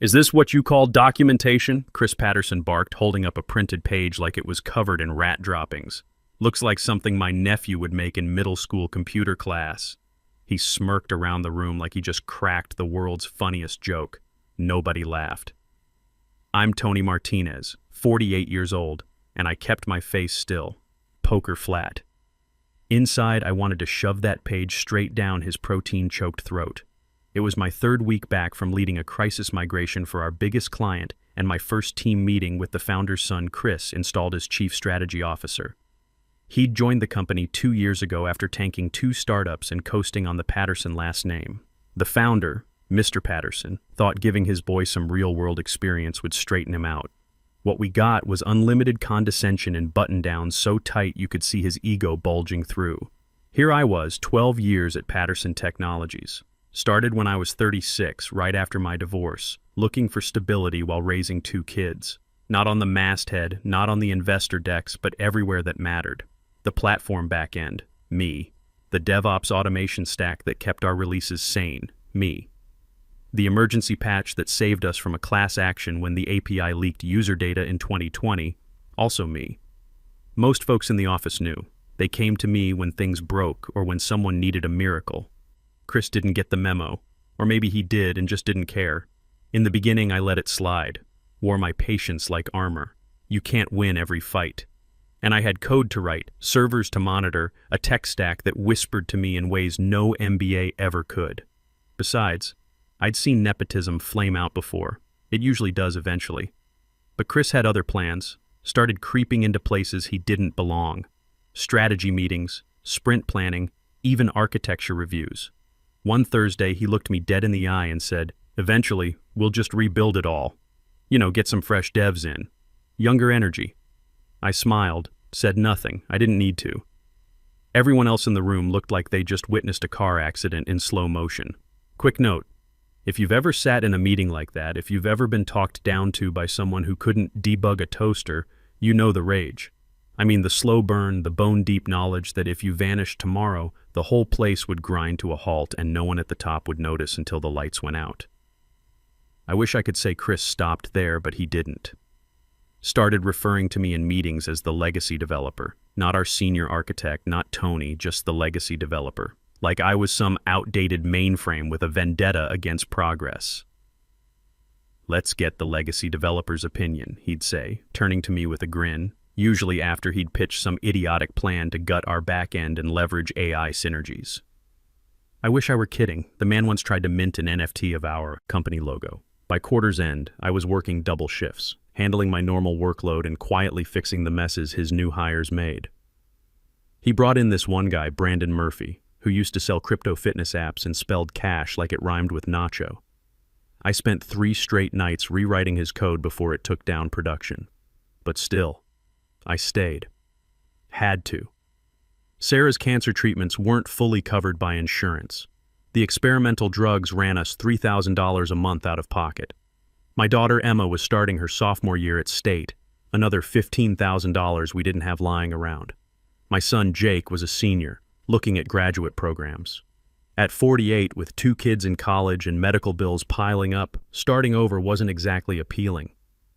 Is this what you call documentation? Chris Patterson barked, holding up a printed page like it was covered in rat droppings. Looks like something my nephew would make in middle school computer class. He smirked around the room like he just cracked the world's funniest joke. Nobody laughed. I'm Tony Martinez, 48 years old, and I kept my face still, poker flat. Inside, I wanted to shove that page straight down his protein-choked throat. It was my third week back from leading a crisis migration for our biggest client and my first team meeting with the founder's son, Chris, installed as chief strategy officer. He'd joined the company 2 years ago after tanking 2 startups and coasting on the Patterson last name. The founder, Mr. Patterson, thought giving his boy some real-world experience would straighten him out. What we got was unlimited condescension and button-downs so tight you could see his ego bulging through. Here I was, 12 years at Patterson Technologies. Started when I was 36, right after my divorce, looking for stability while raising 2 kids. Not on the masthead, not on the investor decks, but everywhere that mattered. The platform backend, me. The DevOps automation stack that kept our releases sane, me. The emergency patch that saved us from a class action when the API leaked user data in 2020, also me. Most folks in the office knew. They came to me when things broke or when someone needed a miracle. Chris didn't get the memo, or maybe he did and just didn't care. In the beginning, I let it slide, wore my patience like armor. You can't win every fight. And I had code to write, servers to monitor, a tech stack that whispered to me in ways no MBA ever could. Besides, I'd seen nepotism flame out before. It usually does eventually. But Chris had other plans, started creeping into places he didn't belong. Strategy meetings, sprint planning, even architecture reviews. One Thursday, he looked me dead in the eye and said, "Eventually, we'll just rebuild it all. Get some fresh devs in. Younger energy." I smiled, said nothing. I didn't need to. Everyone else in the room looked like they just witnessed a car accident in slow motion. Quick note, if you've ever sat in a meeting like that, if you've ever been talked down to by someone who couldn't debug a toaster, you know the rage. I mean the slow burn, the bone-deep knowledge that if you vanished tomorrow, the whole place would grind to a halt and no one at the top would notice until the lights went out. I wish I could say Chris stopped there, but he didn't. Started referring to me in meetings as the legacy developer. Not our senior architect, not Tony, just the legacy developer. Like I was some outdated mainframe with a vendetta against progress. "Let's get the legacy developer's opinion," he'd say, turning to me with a grin, usually after he'd pitched some idiotic plan to gut our back end and leverage AI synergies. I wish I were kidding. The man once tried to mint an NFT of our company logo. By quarter's end, I was working double shifts, handling my normal workload and quietly fixing the messes his new hires made. He brought in this one guy, Brandon Murphy, who used to sell crypto fitness apps and spelled cash like it rhymed with nacho. I spent 3 straight nights rewriting his code before it took down production. But still, I stayed. Had to. Sarah's cancer treatments weren't fully covered by insurance. The experimental drugs ran us $3,000 a month out of pocket. My daughter Emma was starting her sophomore year at State, another $15,000 we didn't have lying around. My son Jake was a senior, looking at graduate programs. At 48, with 2 kids in college and medical bills piling up, starting over wasn't exactly appealing.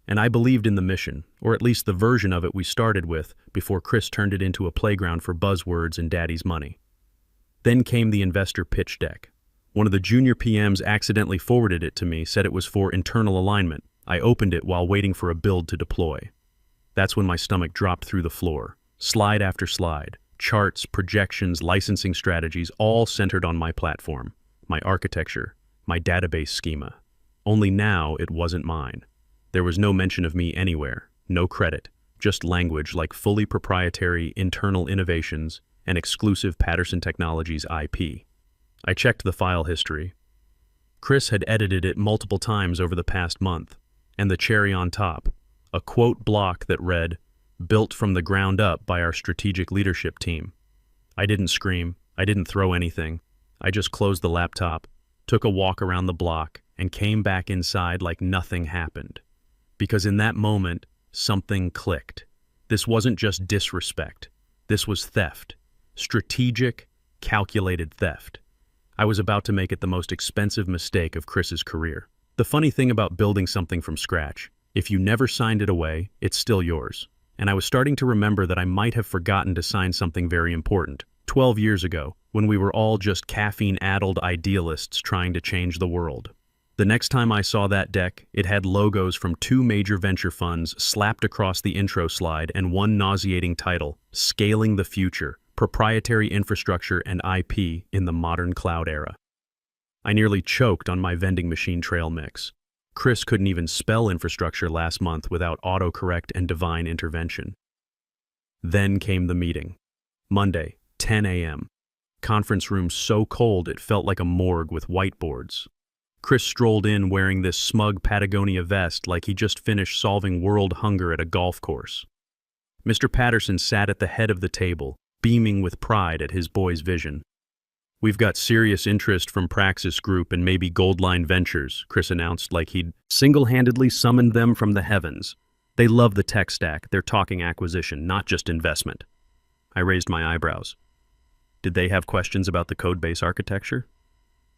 And I believed in the mission, or at least the version of it we started with, before Chris turned it into a playground for buzzwords and daddy's money. Then came the investor pitch deck. One of the junior PMs accidentally forwarded it to me, said it was for internal alignment. I opened it while waiting for a build to deploy. That's when my stomach dropped through the floor. Slide after slide, charts, projections, licensing strategies, all centered on my platform, my architecture, my database schema. Only now it wasn't mine. There was no mention of me anywhere, no credit, just language like fully proprietary internal innovations and exclusive Patterson Technologies IP. I checked the file history. Chris had edited it multiple times over the past month, and the cherry on top, a quote block that read, "Built from the ground up by our strategic leadership team." I didn't scream, I didn't throw anything. I just closed the laptop, took a walk around the block, and came back inside like nothing happened. Because in that moment, something clicked. This wasn't just disrespect. This was theft. Strategic, calculated theft. I was about to make it the most expensive mistake of Chris's career. The funny thing about building something from scratch, if you never signed it away, it's still yours. And I was starting to remember that I might have forgotten to sign something very important. 12 years ago, when we were all just caffeine-addled idealists trying to change the world. The next time I saw that deck, it had logos from 2 major venture funds slapped across the intro slide and one nauseating title, Scaling the Future, Proprietary Infrastructure and IP in the Modern Cloud Era. I nearly choked on my vending machine trail mix. Chris couldn't even spell infrastructure last month without autocorrect and divine intervention. Then came the meeting. Monday, 10 a.m. Conference room so cold it felt like a morgue with whiteboards. Chris strolled in wearing this smug Patagonia vest like he just finished solving world hunger at a golf course. Mr. Patterson sat at the head of the table, beaming with pride at his boy's vision. "We've got serious interest from Praxis Group and maybe Goldline Ventures," Chris announced like he'd single-handedly summoned them from the heavens. "They love the tech stack. They're talking acquisition, not just investment." I raised my eyebrows. Did they have questions about the code-base architecture?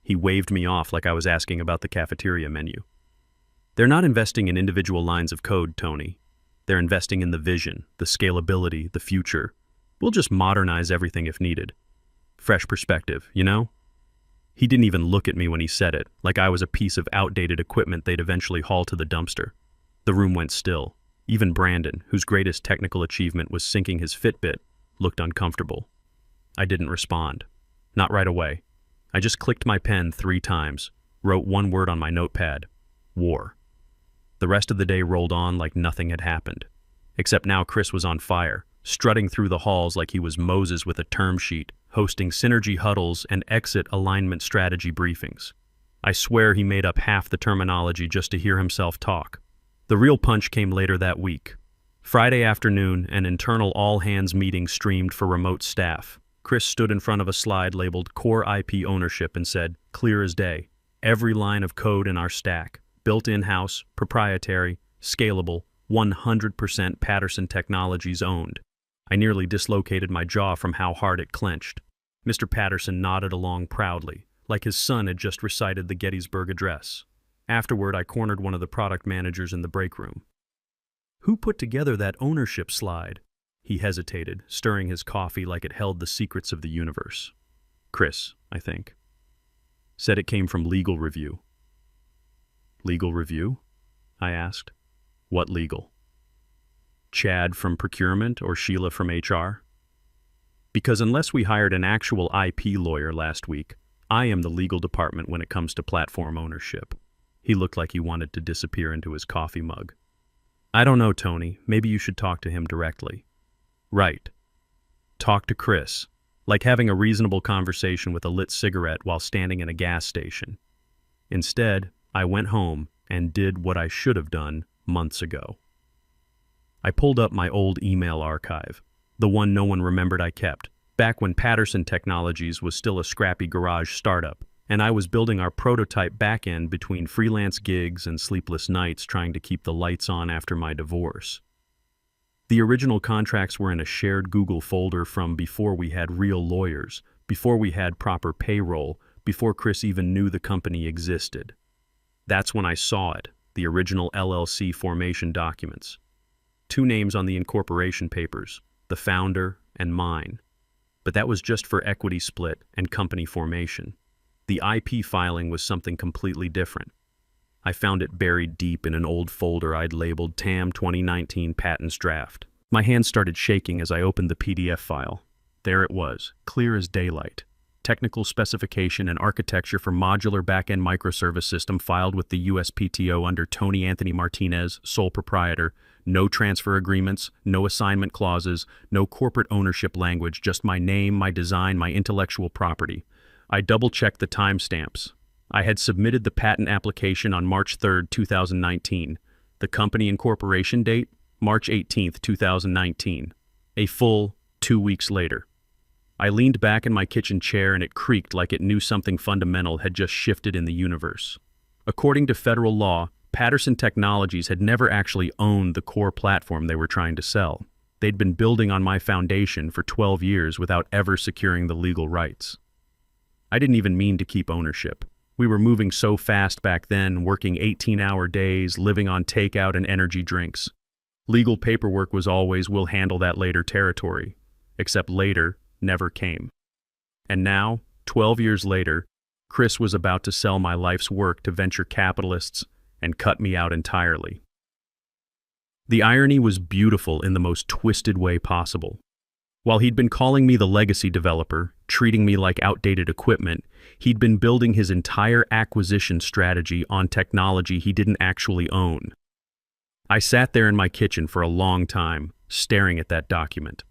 He waved me off like I was asking about the cafeteria menu. "They're not investing in individual lines of code, Tony. They're investing in the vision, the scalability, the future. We'll just modernize everything if needed. Fresh perspective, you know?" He didn't even look at me when he said it, like I was a piece of outdated equipment they'd eventually haul to the dumpster. The room went still. Even Brandon, whose greatest technical achievement was syncing his Fitbit, looked uncomfortable. I didn't respond. Not right away. I just clicked my pen 3 times, wrote one word on my notepad: war. The rest of the day rolled on like nothing had happened. Except now Chris was on fire, strutting through the halls like he was Moses with a term sheet, hosting synergy huddles and exit alignment strategy briefings. I swear he made up half the terminology just to hear himself talk. The real punch came later that week. Friday afternoon, an internal all-hands meeting streamed for remote staff. Chris stood in front of a slide labeled Core IP Ownership and said, clear as day, every line of code in our stack, built in-house, proprietary, scalable, 100% Patterson Technologies owned. I nearly dislocated my jaw from how hard it clenched. Mr. Patterson nodded along proudly, like his son had just recited the Gettysburg Address. Afterward, I cornered one of the product managers in the break room. "Who put together that ownership slide?" He hesitated, stirring his coffee like it held the secrets of the universe. "Chris, I think. Said it came from legal review." "Legal review?" I asked. "What legal? Chad from procurement or Sheila from HR? Because unless we hired an actual IP lawyer last week, I am the legal department when it comes to platform ownership." He looked like he wanted to disappear into his coffee mug. "I don't know, Tony. Maybe you should talk to him directly." "Right. Talk to Chris. Like having a reasonable conversation with a lit cigarette while standing in a gas station." Instead, I went home and did what I should have done months ago. I pulled up my old email archive, the one no one remembered I kept, back when Patterson Technologies was still a scrappy garage startup, and I was building our prototype backend between freelance gigs and sleepless nights trying to keep the lights on after my divorce. The original contracts were in a shared Google folder from before we had real lawyers, before we had proper payroll, before Chris even knew the company existed. That's when I saw it, the original LLC formation documents. 2 names on the incorporation papers, the founder and mine. But that was just for equity split and company formation. The IP filing was something completely different. I found it buried deep in an old folder I'd labeled TAM 2019 Patents Draft. My hands started shaking as I opened the PDF file. There it was, clear as daylight. Technical specification and architecture for modular back-end microservice system filed with the USPTO under Tony Anthony Martinez, sole proprietor. No transfer agreements, no assignment clauses, no corporate ownership language, just my name, my design, my intellectual property. I double-checked the timestamps. I had submitted the patent application on March 3, 2019. The company incorporation date, March 18, 2019. A full 2 weeks later. I leaned back in my kitchen chair and it creaked like it knew something fundamental had just shifted in the universe. According to federal law, Patterson Technologies had never actually owned the core platform they were trying to sell. They'd been building on my foundation for 12 years without ever securing the legal rights. I didn't even mean to keep ownership. We were moving so fast back then, working 18-hour days, living on takeout and energy drinks. Legal paperwork was always, "we'll handle that later" territory, except later never came. And now, 12 years later, Chris was about to sell my life's work to venture capitalists and cut me out entirely. The irony was beautiful in the most twisted way possible. While he'd been calling me the legacy developer, treating me like outdated equipment, he'd been building his entire acquisition strategy on technology he didn't actually own. I sat there in my kitchen for a long time, staring at that document.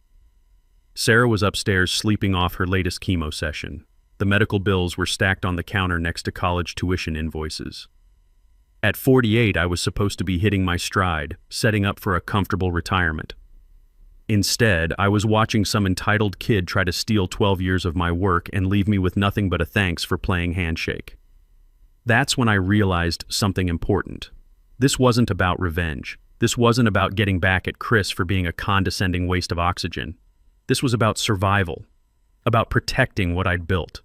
Sarah was upstairs sleeping off her latest chemo session. The medical bills were stacked on the counter next to college tuition invoices. At 48, I was supposed to be hitting my stride, setting up for a comfortable retirement. Instead, I was watching some entitled kid try to steal 12 years of my work and leave me with nothing but a thanks for playing handshake. That's when I realized something important. This wasn't about revenge. This wasn't about getting back at Chris for being a condescending waste of oxygen. This was about survival, about protecting what I'd built,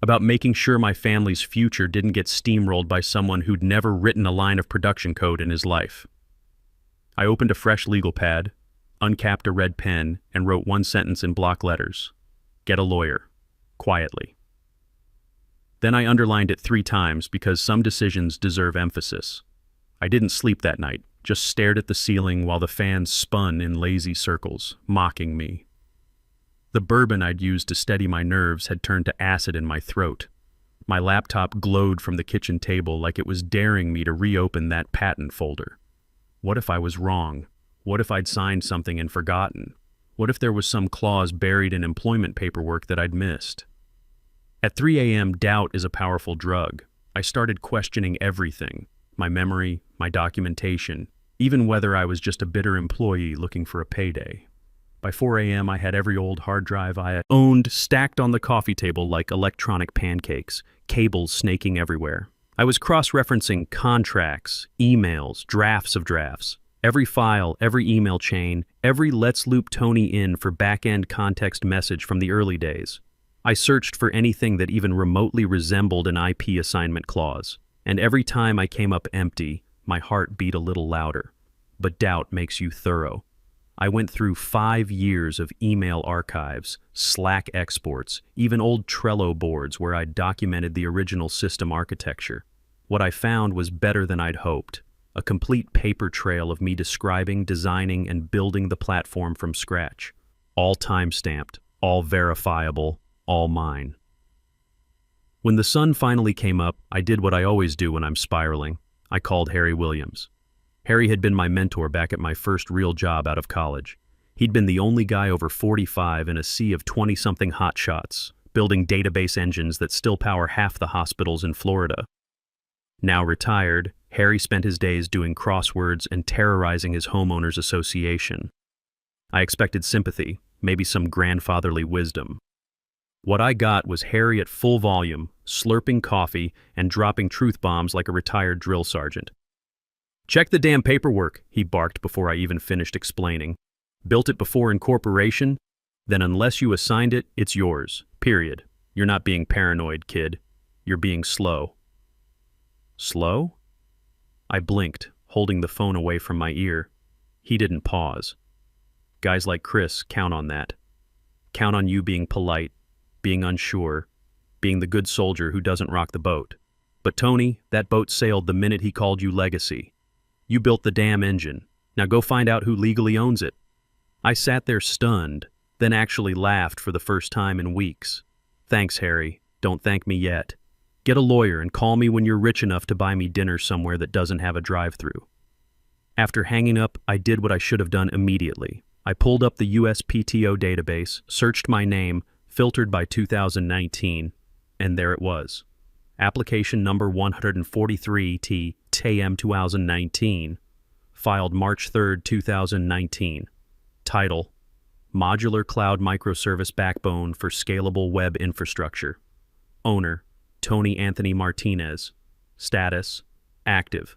about making sure my family's future didn't get steamrolled by someone who'd never written a line of production code in his life. I opened a fresh legal pad, uncapped a red pen, and wrote one sentence in block letters: "Get a lawyer," quietly. Then I underlined it 3 times because some decisions deserve emphasis. I didn't sleep that night, just stared at the ceiling while the fans spun in lazy circles, mocking me. The bourbon I'd used to steady my nerves had turned to acid in my throat. My laptop glowed from the kitchen table like it was daring me to reopen that patent folder. What if I was wrong? What if I'd signed something and forgotten? What if there was some clause buried in employment paperwork that I'd missed? At 3 a.m., doubt is a powerful drug. I started questioning everything: my memory, my documentation, even whether I was just a bitter employee looking for a payday. By 4 a.m., I had every old hard drive I owned stacked on the coffee table like electronic pancakes, cables snaking everywhere. I was cross-referencing contracts, emails, drafts of drafts. Every file, every email chain, every "let's loop Tony in" for back-end context message from the early days. I searched for anything that even remotely resembled an IP assignment clause. And every time I came up empty, my heart beat a little louder. But doubt makes you thorough. I went through 5 years of email archives, Slack exports, even old Trello boards where I'd documented the original system architecture. What I found was better than I'd hoped: a complete paper trail of me describing, designing, and building the platform from scratch. All time-stamped, all verifiable, all mine. When the sun finally came up, I did what I always do when I'm spiraling. I called Harry Williams. Harry had been my mentor back at my first real job out of college. He'd been the only guy over 45 in a sea of 20-something hotshots, building database engines that still power half the hospitals in Florida. Now retired, Harry spent his days doing crosswords and terrorizing his homeowners association. I expected sympathy, maybe some grandfatherly wisdom. What I got was Harry at full volume, slurping coffee and dropping truth bombs like a retired drill sergeant. "Check the damn paperwork," he barked before I even finished explaining. "Built it before incorporation? Then unless you assigned it, it's yours. Period. You're not being paranoid, kid. You're being slow." Slow? I blinked, holding the phone away from my ear. He didn't pause. Guys like Chris count on that. Count on you being polite, being unsure, being the good soldier who doesn't rock the boat. But Tony, that boat sailed the minute he called you legacy. You built the damn engine. Now go find out who legally owns it. I sat there stunned, then actually laughed for the first time in weeks. Thanks, Harry. Don't thank me yet. Get a lawyer and call me when you're rich enough to buy me dinner somewhere that doesn't have a drive-thru. After hanging up, I did what I should have done immediately. I pulled up the USPTO database, searched my name, filtered by 2019, and there it was. Application number 143T, TAM 2019, filed March 3, 2019. Title: Modular Cloud Microservice Backbone for Scalable Web Infrastructure. Owner: Tony Anthony Martinez. Status: active.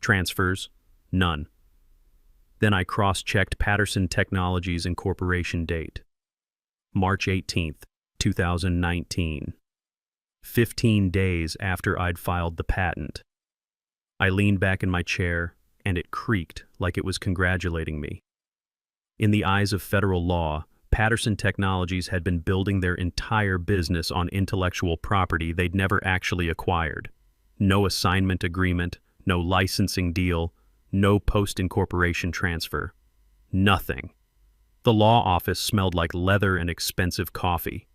Transfers: none. Then I cross-checked Patterson Technologies Incorporation date. March 18th, 2019. 15 days after I'd filed the patent. I leaned back in my chair, and it creaked like it was congratulating me. In the eyes of federal law, Patterson Technologies had been building their entire business on intellectual property they'd never actually acquired. No assignment agreement, no licensing deal, no post-incorporation transfer. Nothing. The law office smelled like leather and expensive coffee.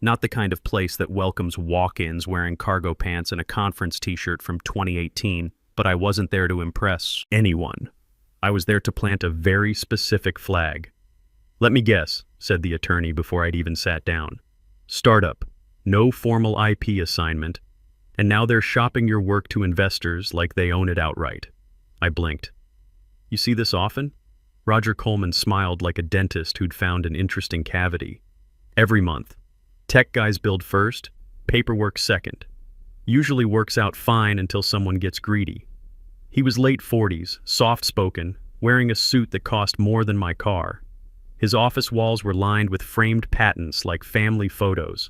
Not the kind of place that welcomes walk-ins wearing cargo pants and a conference t-shirt from 2018, but I wasn't there to impress anyone. I was there to plant a very specific flag. "Let me guess," said the attorney before I'd even sat down. "Startup, no formal IP assignment, and now they're shopping your work to investors like they own it outright." I blinked. "You see this often?" Roger Coleman smiled like a dentist who'd found an interesting cavity. "Every month. Tech guys build first, paperwork second. Usually works out fine until someone gets greedy." He was late 40s, soft-spoken, wearing a suit that cost more than my car. His office walls were lined with framed patents like family photos.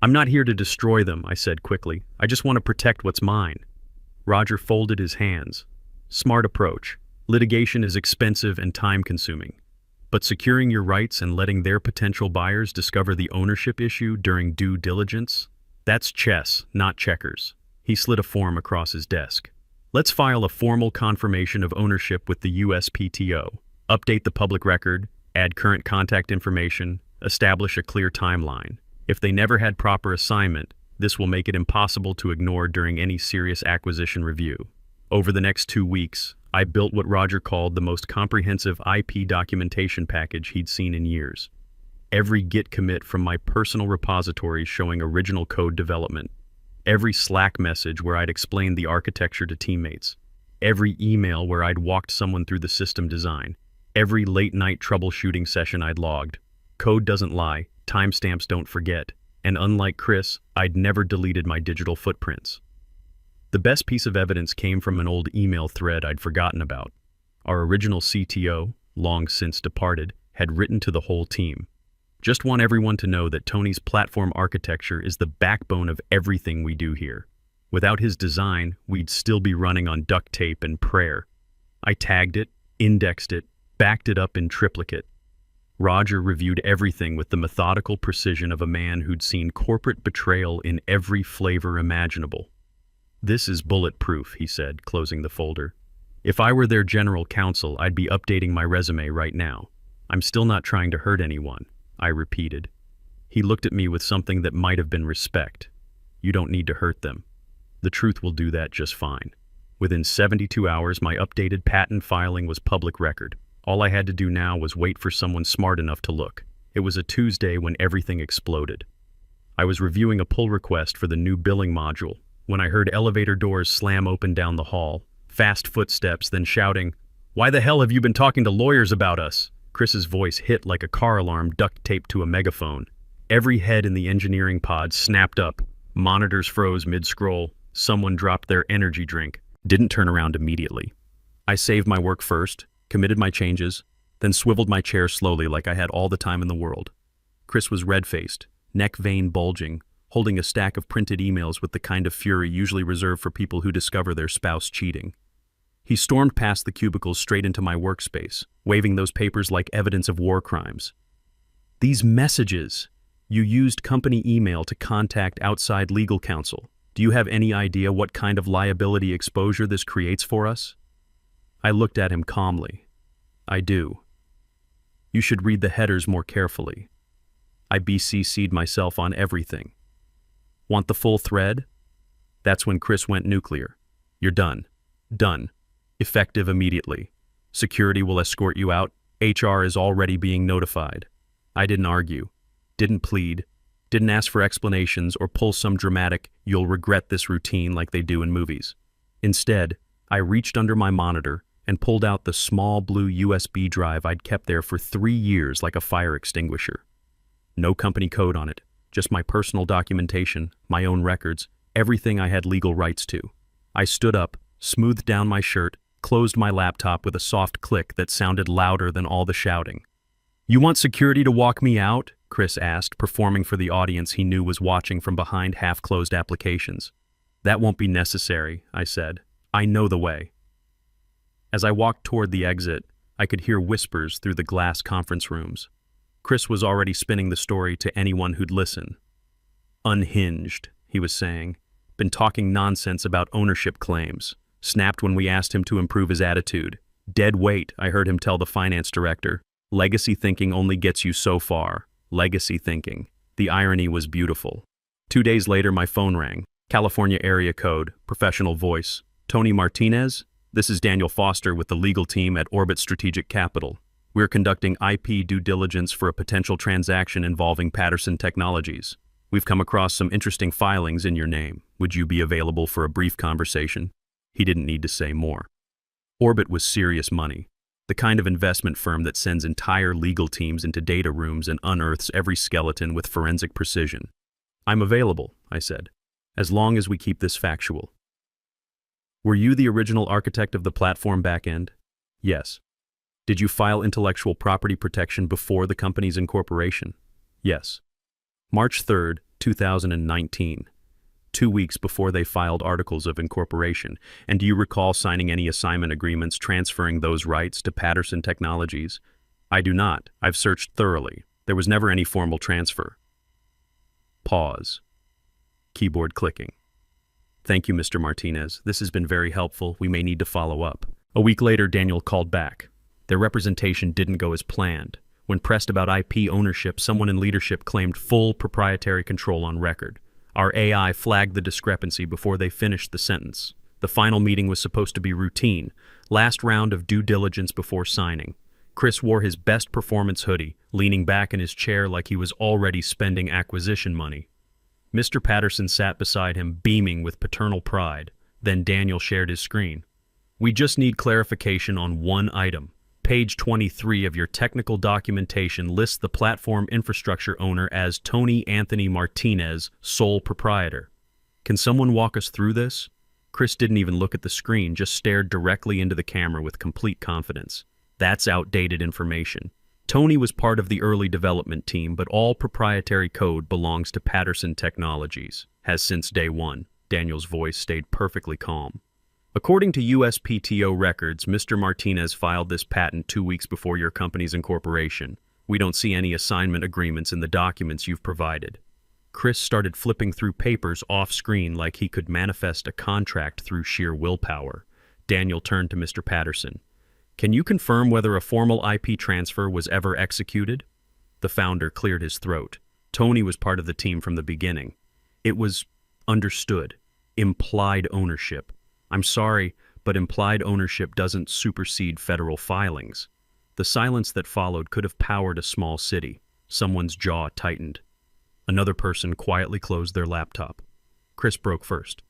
"I'm not here to destroy them," I said quickly. "I just want to protect what's mine." Roger folded his hands. "Smart approach. Litigation is expensive and time-consuming. But securing your rights and letting their potential buyers discover the ownership issue during due diligence? That's chess, not checkers." He slid a form across his desk. "Let's file a formal confirmation of ownership with the USPTO. Update the public record, add current contact information, establish a clear timeline. If they never had proper assignment, this will make it impossible to ignore during any serious acquisition review." Over the next 2 weeks, I built what Roger called the most comprehensive IP documentation package he'd seen in years. Every Git commit from my personal repositories showing original code development. Every Slack message where I'd explained the architecture to teammates. Every email where I'd walked someone through the system design. Every late-night troubleshooting session I'd logged. Code doesn't lie, timestamps don't forget, and unlike Chris, I'd never deleted my digital footprints. The best piece of evidence came from an old email thread I'd forgotten about. Our original CTO, long since departed, had written to the whole team. "Just want everyone to know that Tony's platform architecture is the backbone of everything we do here. Without his design, we'd still be running on duct tape and prayer." I tagged it, indexed it, backed it up in triplicate. Roger reviewed everything with the methodical precision of a man who'd seen corporate betrayal in every flavor imaginable. "This is bulletproof," he said, closing the folder. "If I were their general counsel, I'd be updating my resume right now. I'm still not trying to hurt anyone," I repeated. He looked at me with something that might have been respect. "You don't need to hurt them. The truth will do that just fine." Within 72 hours, my updated patent filing was public record. All I had to do now was wait for someone smart enough to look. It was a Tuesday when everything exploded. I was reviewing a pull request for the new billing module when I heard elevator doors slam open down the hall, fast footsteps, then shouting, "Why the hell have you been talking to lawyers about us?" Chris's voice hit like a car alarm duct taped to a megaphone. Every head in the engineering pod snapped up. Monitors froze mid-scroll. Someone dropped their energy drink. Didn't turn around immediately. I saved my work first, committed my changes, then swiveled my chair slowly like I had all the time in the world. Chris was red-faced, neck vein bulging, holding a stack of printed emails with the kind of fury usually reserved for people who discover their spouse cheating. He stormed past the cubicles straight into my workspace, waving those papers like evidence of war crimes. "These messages! You used company email to contact outside legal counsel. Do you have any idea what kind of liability exposure this creates for us?" I looked at him calmly. "I do. You should read the headers more carefully. I BCC'd myself on everything. Want the full thread?" That's when Chris went nuclear. "You're done. Done. Effective immediately. Security will escort you out. HR is already being notified." I didn't argue, didn't plead, didn't ask for explanations or pull some dramatic "you'll regret this" routine like they do in movies. Instead, I reached under my monitor and pulled out the small blue USB drive I'd kept there for 3 years like a fire extinguisher. No company code on it, just my personal documentation, my own records, everything I had legal rights to. I stood up, smoothed down my shirt, closed my laptop with a soft click that sounded louder than all the shouting. "You want security to walk me out?" Chris asked, performing for the audience he knew was watching from behind half-closed applications. That won't be necessary, I said. I know the way. As I walked toward the exit, I could hear whispers through the glass conference rooms. Chris was already spinning the story to anyone who'd listen. Unhinged, he was saying. Been talking nonsense about ownership claims. Snapped when we asked him to improve his attitude. Dead weight, I heard him tell the finance director. Legacy thinking only gets you so far. Legacy thinking. The irony was beautiful. 2 days later, my phone rang. California area code, professional voice. Tony Martinez? This is Daniel Foster with the legal team at Orbit Strategic Capital. We're conducting IP due diligence for a potential transaction involving Patterson Technologies. We've come across some interesting filings in your name. Would you be available for a brief conversation? He didn't need to say more. Orbit was serious money. The kind of investment firm that sends entire legal teams into data rooms and unearths every skeleton with forensic precision. I'm available, I said, as long as we keep this factual. Were you the original architect of the platform backend? Yes. Did you file intellectual property protection before the company's incorporation? Yes. March 3rd, 2019. 2 weeks before they filed articles of incorporation. And do you recall signing any assignment agreements transferring those rights to Patterson Technologies? I do not. I've searched thoroughly. There was never any formal transfer. Pause. Keyboard clicking. Thank you, Mr. Martinez. This has been very helpful. We may need to follow up. A week later, Daniel called back. Their representation didn't go as planned. When pressed about IP ownership, someone in leadership claimed full proprietary control on record. Our AI flagged the discrepancy before they finished the sentence. The final meeting was supposed to be routine, last round of due diligence before signing. Chris wore his best performance hoodie, leaning back in his chair like he was already spending acquisition money. Mr. Patterson sat beside him, beaming with paternal pride. Then Daniel shared his screen. We just need clarification on one item. Page 23 of your technical documentation lists the platform infrastructure owner as Tony Anthony Martinez, sole proprietor. Can someone walk us through this? Chris didn't even look at the screen, just stared directly into the camera with complete confidence. That's outdated information. Tony was part of the early development team, but all proprietary code belongs to Patterson Technologies. Has since day one. Daniel's voice stayed perfectly calm. According to USPTO records, Mr. Martinez filed this patent 2 weeks before your company's incorporation. We don't see any assignment agreements in the documents you've provided. Chris started flipping through papers off-screen like he could manifest a contract through sheer willpower. Daniel turned to Mr. Patterson. Can you confirm whether a formal IP transfer was ever executed? The founder cleared his throat. Tony was part of the team from the beginning. It was understood. Implied ownership. I'm sorry, but implied ownership doesn't supersede federal filings. The silence that followed could have powered a small city. Someone's jaw tightened. Another person quietly closed their laptop. Chris broke first.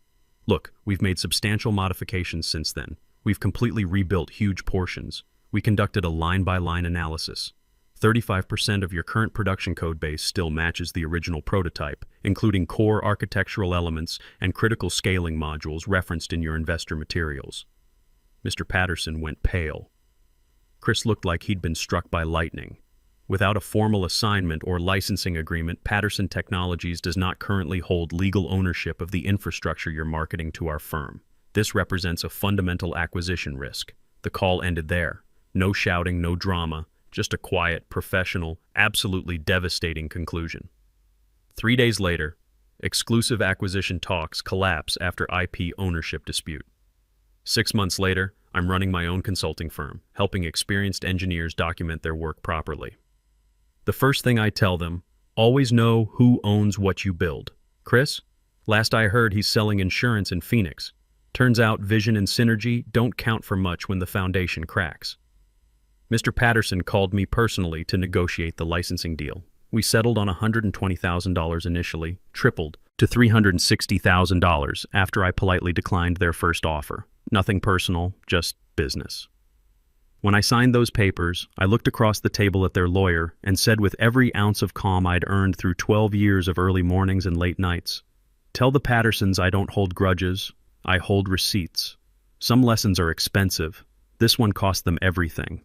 Look, we've made substantial modifications since then. We've completely rebuilt huge portions. We conducted a line-by-line analysis. 35% of your current production code base still matches the original prototype, including core architectural elements and critical scaling modules referenced in your investor materials. Mr. Patterson went pale. Chris looked like he'd been struck by lightning. Without a formal assignment or licensing agreement, Patterson Technologies does not currently hold legal ownership of the infrastructure you're marketing to our firm. This represents a fundamental acquisition risk. The call ended there. No shouting, no drama. Just a quiet, professional, absolutely devastating conclusion. 3 days later, exclusive acquisition talks collapse after IP ownership dispute. 6 months later, I'm running my own consulting firm, helping experienced engineers document their work properly. The first thing I tell them, always know who owns what you build. Chris? Last I heard, he's selling insurance in Phoenix. Turns out vision and synergy don't count for much when the foundation cracks. Mr. Patterson called me personally to negotiate the licensing deal. We settled on $120,000 initially, tripled to $360,000 after I politely declined their first offer. Nothing personal, just business. When I signed those papers, I looked across the table at their lawyer and said with every ounce of calm I'd earned through 12 years of early mornings and late nights, tell the Pattersons I don't hold grudges, I hold receipts. Some lessons are expensive. This one cost them everything.